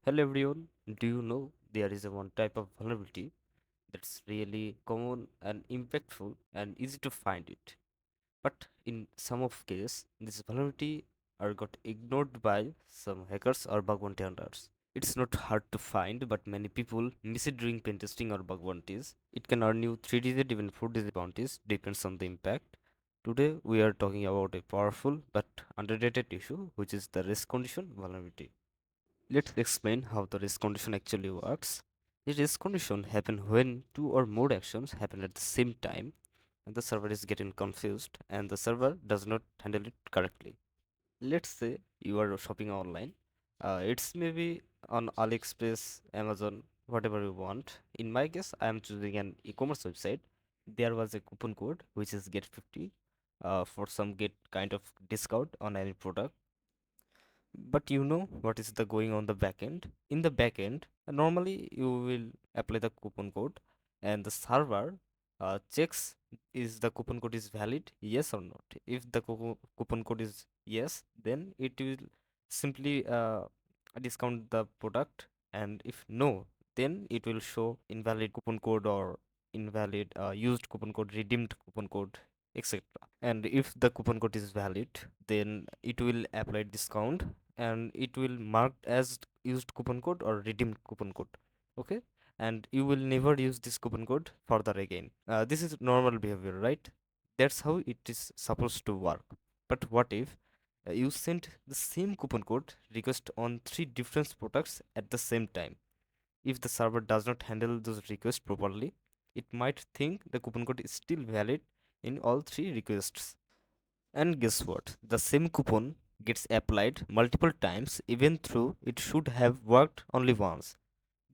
Hello everyone. Do you know there is a one type of vulnerability that's really common and impactful and easy to find it. But in some of case, this vulnerability are got ignored by some hackers or bug bounty hunters. It's not hard to find, but many people miss it during pen testing or bug bounties. It can earn you 3-digit, even 4-digit bounties, depends on the impact. Today we are talking about a powerful but underrated issue, which is the risk condition vulnerability. Let's explain how the race condition actually works. The race condition happen when two or more actions happen at the same time and the server is getting confused and the server does not handle it correctly. Let's say you are shopping online. It's maybe on AliExpress, Amazon, whatever you want. In my case, I am choosing an e-commerce website. There was a coupon code which is get 50 for some get kind of discount on any product, but you know what is the going on the back end? In the back end, normally you will apply the coupon code and the server checks is the coupon code is valid, yes or not. If the coupon code is yes, then it will simply discount the product, and if no, then it will show invalid coupon code or invalid used coupon code, redeemed coupon code, etc. And if the coupon code is valid, then it will apply discount and it will marked as used coupon code or redeemed coupon code. Okay, and you will never use this coupon code further again. This is normal behavior, right? That's how it is supposed to work. But what if you send the same coupon code request on three different products at the same time? If the server does not handle those requests properly, it might think the coupon code is still valid in all three requests. And guess what? The same coupon gets applied multiple times even though it should have worked only once.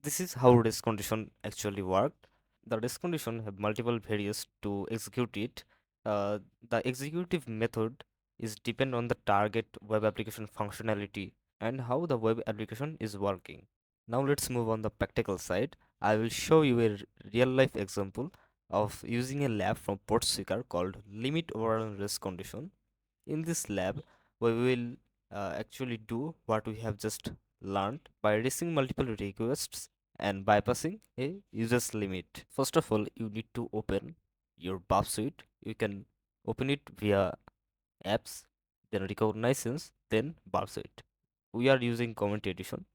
This is how race condition actually worked. The race condition have multiple variables to execute it. The executive method is depend on the target web application functionality and how the web application is working. Now let's move on the practical side. I will show you a real life example of using a lab from Portsseeker called limit overall race condition. In this lab, we will actually do what we have just learned by racing multiple requests and bypassing a user's limit. First of all, you need to open your Burp Suite. You can open it via apps, then recognitions, then Burp Suite. We are using Comment Edition.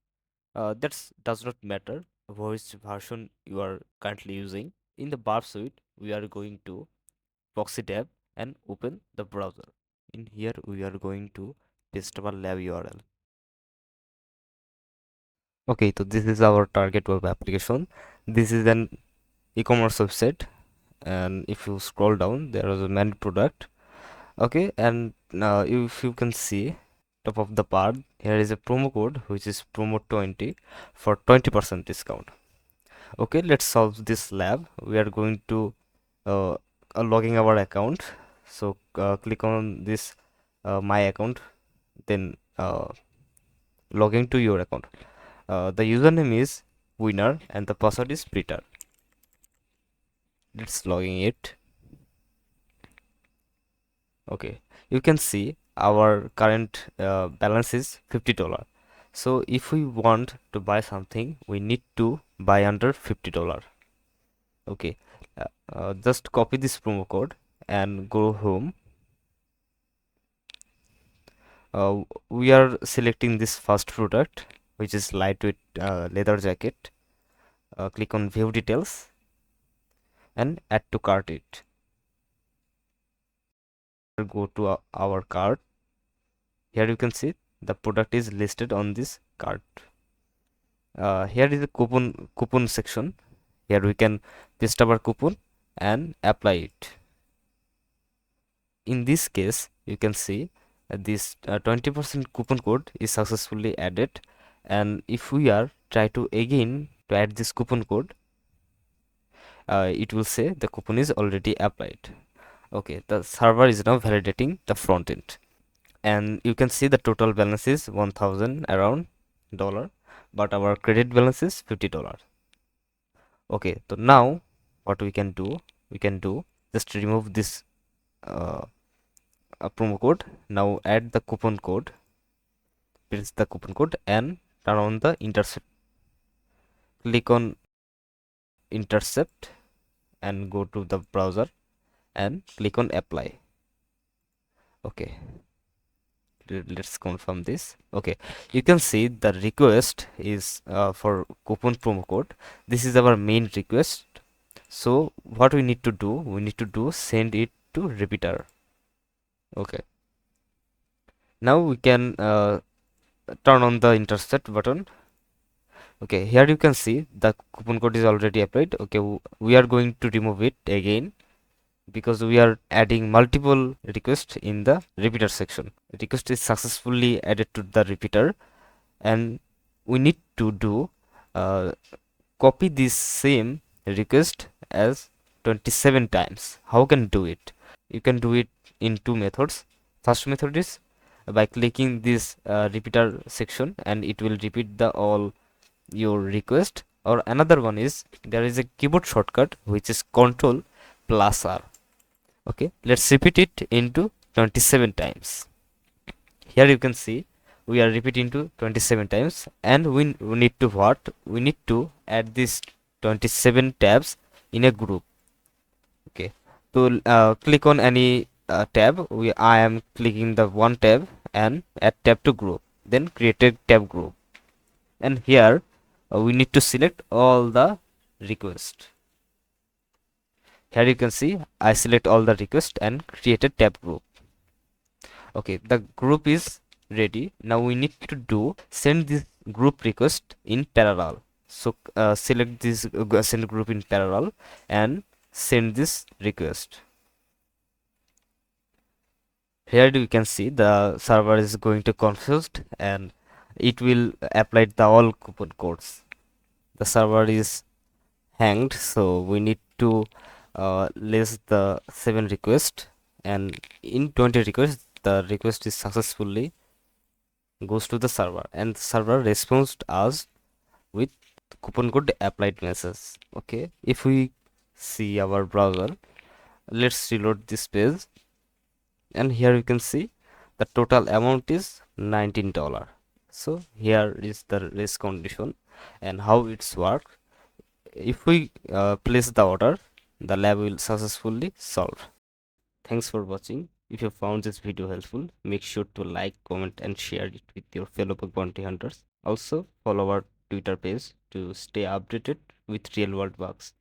That does not matter which version you are currently using. In the Burp Suite, we are going to proxy tab and open the browser. In here we are going to paste our lab URL. Okay, so this is our target web application. This is an e-commerce website, and if you scroll down there is a many product. Okay, and now if you can see top of the part, here is a promo code which is promo 20 for 20% discount. Okay, let's solve this lab. We are going to uh, logging our account. So click on this my account, then log into your account. The username is winner and the password is Peter. Let's logging it. Okay, you can see our current balance is $50. So if we want to buy something, we need to buy under $50. Okay, just copy this promo code and go home. We are selecting this first product, which is lightweight leather jacket. Click on view details and add to cart it. Go to our cart. Here you can see the product is listed on this cart. Here is the coupon section. Here we can paste our coupon and apply it. In this case, you can see this 20% coupon code is successfully added, and if we are try to again to add this coupon code, it will say the coupon is already applied. Okay, the server is now validating the front end, and you can see the total balance is 1000 around dollar, but our credit balance is $50. Okay, so now what we can do just remove this uh, promo code. Now add the coupon code, paste the coupon code and turn on the intercept. Click on intercept and go to the browser and click on apply. Okay, let's confirm this. Okay, you can see the request is for coupon promo code. This is our main request. So what we need to do, send it to repeater. Okay, now we can turn on the intercept button. Okay, here you can see the coupon code is already applied. Okay, we are going to remove it again because we are adding multiple requests in the repeater section. Request is successfully added to the repeater, and we need to do uh, copy this same request as 27 times. How can do it? You can do it in two methods. First method is by clicking this repeater section, and it will repeat the all your request. Or another one is there is a keyboard shortcut which is Control plus R. Okay, let's repeat it into 27 times. Here you can see we are repeating to 27 times, and we need to what? We need to add these 27 tabs in a group. Okay, to click on any tab, I am clicking the one tab and add tab to group, then create a tab group, and here we need to select all the request. Here you can see I select all the request and create a tab group. Okay, the group is ready. Now we need to do send this group request in parallel. So select this send group in parallel and send this request. Here you can see the server is going to confused, and it will apply the all coupon codes. The server is hanged, so we need to list the 7 request, and in 20 requests the request is successfully goes to the server, and the server responds to us with coupon code applied message. Okay, if we see our browser, let's reload this page, and here you can see the total amount is $19. So here is the race condition and how it's work. If we place the order, the lab will successfully solve. Thanks for watching. If you found this video helpful, make sure to like, comment, and share it with your fellow bug bounty hunters. Also, follow our Twitter page to stay updated with real world bugs.